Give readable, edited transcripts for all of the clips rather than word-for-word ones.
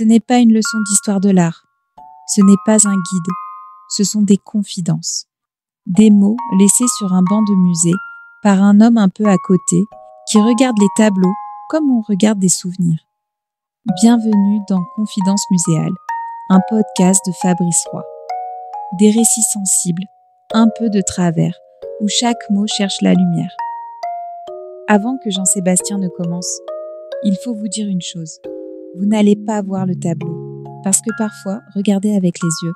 Ce n'est pas une leçon d'histoire de l'art. Ce n'est pas un guide. Ce sont des confidences. Des mots laissés sur un banc de musée par un homme un peu à côté qui regarde les tableaux comme on regarde des souvenirs. Bienvenue dans Confidences muséales, un podcast de Fabrice Roy. Des récits sensibles, un peu de travers, où chaque mot cherche la lumière. Avant que Jean-Sébastien ne commence, il faut vous dire une chose. Vous n'allez pas voir le tableau, parce que parfois, regarder avec les yeux,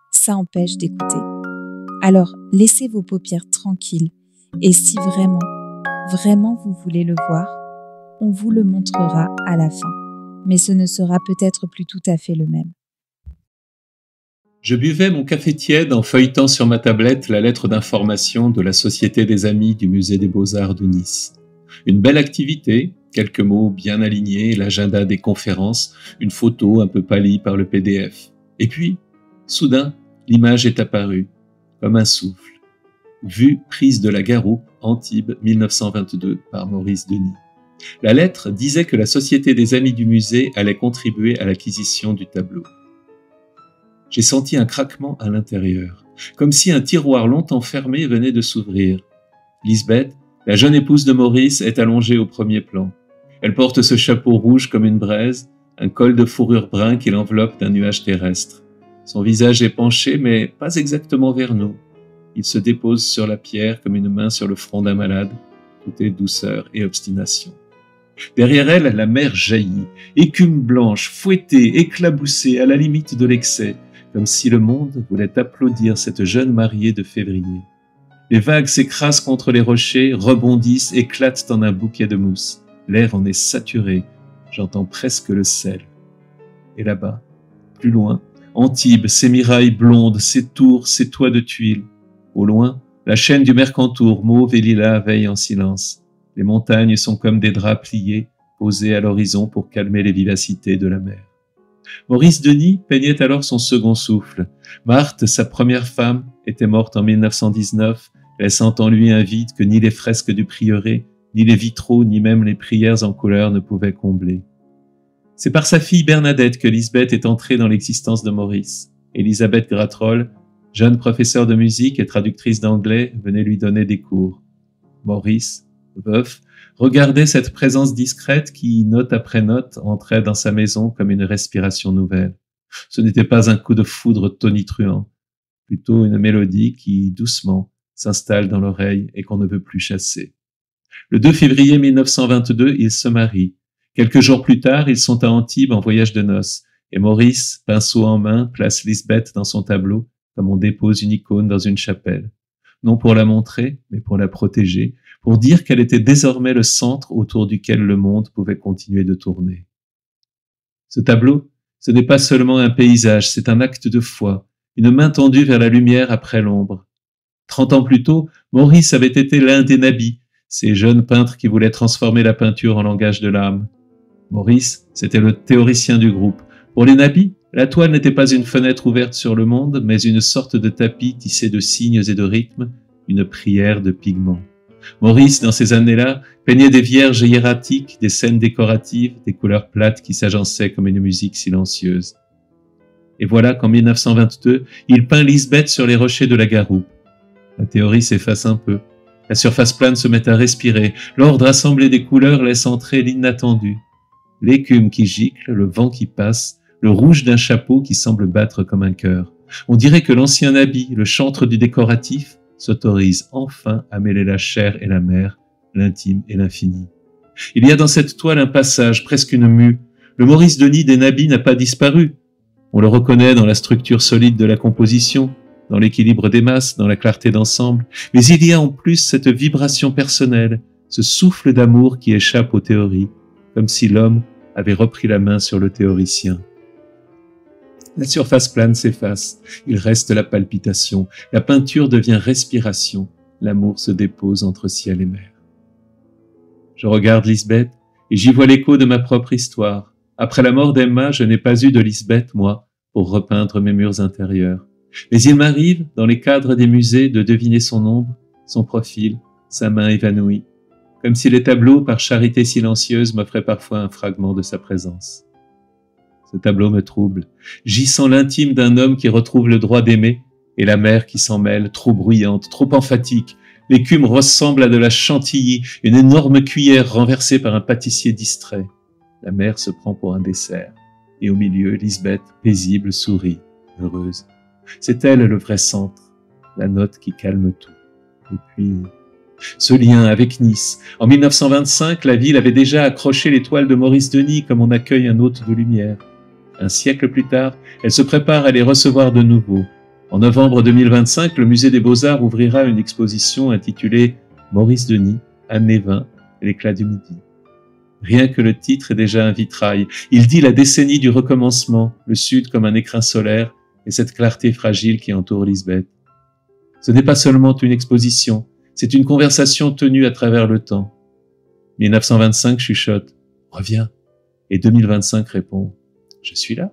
ça empêche d'écouter. Alors, laissez vos paupières tranquilles, et si vraiment vous voulez le voir, on vous le montrera à la fin. Mais ce ne sera peut-être plus tout à fait le même. Je buvais mon café tiède en feuilletant sur ma tablette la lettre d'information de la Société des Amis du Musée des Beaux-Arts de Nice. Une belle activité, quelques mots bien alignés, l'agenda des conférences, une photo un peu pâlie par le PDF. Et puis, soudain, l'image est apparue, comme un souffle. Vue prise de la Garoupe, Antibes, 1922, par Maurice Denis. La lettre disait que la Société des Amis du musée allait contribuer à l'acquisition du tableau. J'ai senti un craquement à l'intérieur, comme si un tiroir longtemps fermé venait de s'ouvrir. Lisbeth, la jeune épouse de Maurice, est allongée au premier plan. Elle porte ce chapeau rouge comme une braise, un col de fourrure brun qui l'enveloppe d'un nuage terrestre. Son visage est penché, mais pas exactement vers nous. Il se dépose sur la pierre comme une main sur le front d'un malade. Tout est douceur et obstination. Derrière elle, la mer jaillit, écume blanche, fouettée, éclaboussée à la limite de l'excès, comme si le monde voulait applaudir cette jeune mariée de février. Les vagues s'écrasent contre les rochers, rebondissent, éclatent en un bouquet de mousse. L'air en est saturé, j'entends presque le sel. Et là-bas, plus loin, Antibes, ses murailles blondes, ses tours, ses toits de tuiles. Au loin, la chaîne du Mercantour, mauve et lilas, veille en silence. Les montagnes sont comme des draps pliés, posés à l'horizon pour calmer les vivacités de la mer. Maurice Denis peignait alors son second souffle. Marthe, sa première femme, était morte en 1919, laissant en lui un vide que ni les fresques du prieuré, ni les vitraux, ni même les prières en couleur ne pouvaient combler. C'est par sa fille Bernadette que Lisbeth est entrée dans l'existence de Maurice. Elisabeth Gratrol, jeune professeure de musique et traductrice d'anglais, venait lui donner des cours. Maurice, veuf, regardait cette présence discrète qui, note après note, entrait dans sa maison comme une respiration nouvelle. Ce n'était pas un coup de foudre tonitruant, plutôt une mélodie qui, doucement, s'installe dans l'oreille et qu'on ne veut plus chasser. Le 2 février 1922, ils se marient. Quelques jours plus tard, ils sont à Antibes en voyage de noces, et Maurice, pinceau en main, place Lisbeth dans son tableau, comme on dépose une icône dans une chapelle. Non pour la montrer, mais pour la protéger, pour dire qu'elle était désormais le centre autour duquel le monde pouvait continuer de tourner. Ce tableau, ce n'est pas seulement un paysage, c'est un acte de foi, une main tendue vers la lumière après l'ombre. 30 ans plus tôt, Maurice avait été l'un des nabis, ces jeunes peintres qui voulaient transformer la peinture en langage de l'âme. Maurice, c'était le théoricien du groupe. Pour les nabis, la toile n'était pas une fenêtre ouverte sur le monde, mais une sorte de tapis tissé de signes et de rythmes, une prière de pigments. Maurice, dans ces années-là, peignait des vierges hiératiques, des scènes décoratives, des couleurs plates qui s'agençaient comme une musique silencieuse. Et voilà qu'en 1922, il peint Lisbeth sur les rochers de la Garoupe. La théorie s'efface un peu. La surface plane se met à respirer. L'ordre assemblé des couleurs laisse entrer l'inattendu. L'écume qui gicle, le vent qui passe, le rouge d'un chapeau qui semble battre comme un cœur. On dirait que l'ancien habit, le chantre du décoratif, s'autorise enfin à mêler la chair et la mer, l'intime et l'infini. Il y a dans cette toile un passage, presque une mue. Le Maurice Denis des nabis n'a pas disparu. On le reconnaît dans la structure solide de la composition, dans l'équilibre des masses, dans la clarté d'ensemble, mais il y a en plus cette vibration personnelle, ce souffle d'amour qui échappe aux théories, comme si l'homme avait repris la main sur le théoricien. La surface plane s'efface, il reste la palpitation, la peinture devient respiration, l'amour se dépose entre ciel et mer. Je regarde Lisbeth et j'y vois l'écho de ma propre histoire. Après la mort d'Emma, je n'ai pas eu de Lisbeth, moi, pour repeindre mes murs intérieurs. Mais il m'arrive, dans les cadres des musées, de deviner son ombre, son profil, sa main évanouie, comme si les tableaux, par charité silencieuse, m'offraient parfois un fragment de sa présence. Ce tableau me trouble. J'y sens l'intime d'un homme qui retrouve le droit d'aimer et la mer qui s'en mêle, trop bruyante, trop emphatique. L'écume ressemble à de la chantilly, une énorme cuillère renversée par un pâtissier distrait. La mer se prend pour un dessert. Et au milieu, Lisbeth, paisible, sourit, heureuse. C'est elle le vrai centre, la note qui calme tout. Et puis, ce lien avec Nice. En 1925, la ville avait déjà accroché l'étoile de Maurice Denis comme on accueille un hôte de lumière. Un siècle plus tard, elle se prépare à les recevoir de nouveau. En novembre 2025, le Musée des Beaux-Arts ouvrira une exposition intitulée « Maurice Denis, années 20, l'éclat du midi ». Rien que le titre est déjà un vitrail. Il dit la décennie du recommencement, le Sud comme un écrin solaire et cette clarté fragile qui entoure Lisbeth. Ce n'est pas seulement une exposition, c'est une conversation tenue à travers le temps. 1925 chuchote « Reviens » et 2025 répond « Je suis là ».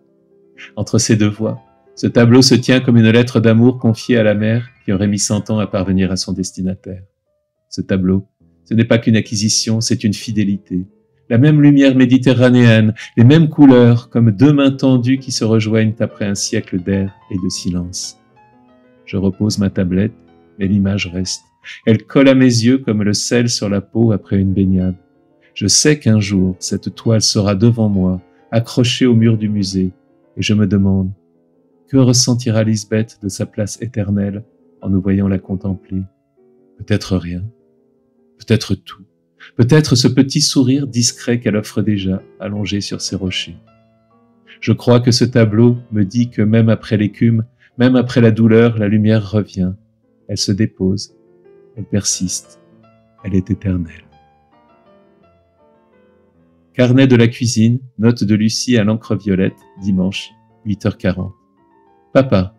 Entre ces deux voix, ce tableau se tient comme une lettre d'amour confiée à la mer qui aurait mis 100 ans à parvenir à son destinataire. Ce tableau, ce n'est pas qu'une acquisition, c'est une fidélité. La même lumière méditerranéenne, les mêmes couleurs, comme deux mains tendues qui se rejoignent après un siècle d'air et de silence. Je repose ma tablette, mais l'image reste. Elle colle à mes yeux comme le sel sur la peau après une baignade. Je sais qu'un jour, cette toile sera devant moi, accrochée au mur du musée, et je me demande, que ressentira Lisbeth de sa place éternelle en nous voyant la contempler? Peut-être rien, peut-être tout, peut-être ce petit sourire discret qu'elle offre déjà, allongé sur ses rochers. Je crois que ce tableau me dit que même après l'écume, même après la douleur, la lumière revient. Elle se dépose, elle persiste, elle est éternelle. Carnet de la cuisine, note de Lucie à l'encre violette, dimanche, 8h40. Papa,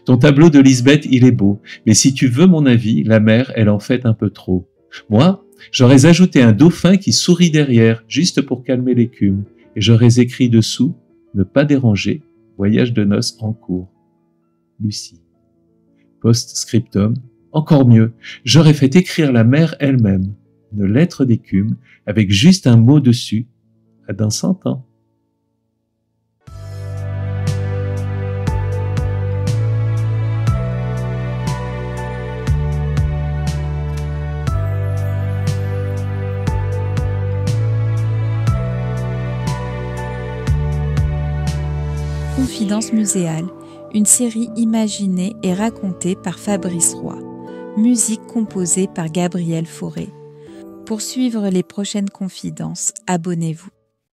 ton tableau de Lisbeth, il est beau, mais si tu veux mon avis, la mer, elle en fait un peu trop. Moi, j'aurais ajouté un dauphin qui sourit derrière, juste pour calmer l'écume, et j'aurais écrit dessous, ne pas déranger, voyage de noces en cours. Lucie. Post-scriptum, encore mieux, j'aurais fait écrire la mer elle-même, une lettre d'écume, avec juste un mot dessus, à dans 100 ans. Confidence muséale, une série imaginée et racontée par Fabrice Roy. Musique composée par Gabriel Fauré. Pour suivre les prochaines confidences, abonnez-vous.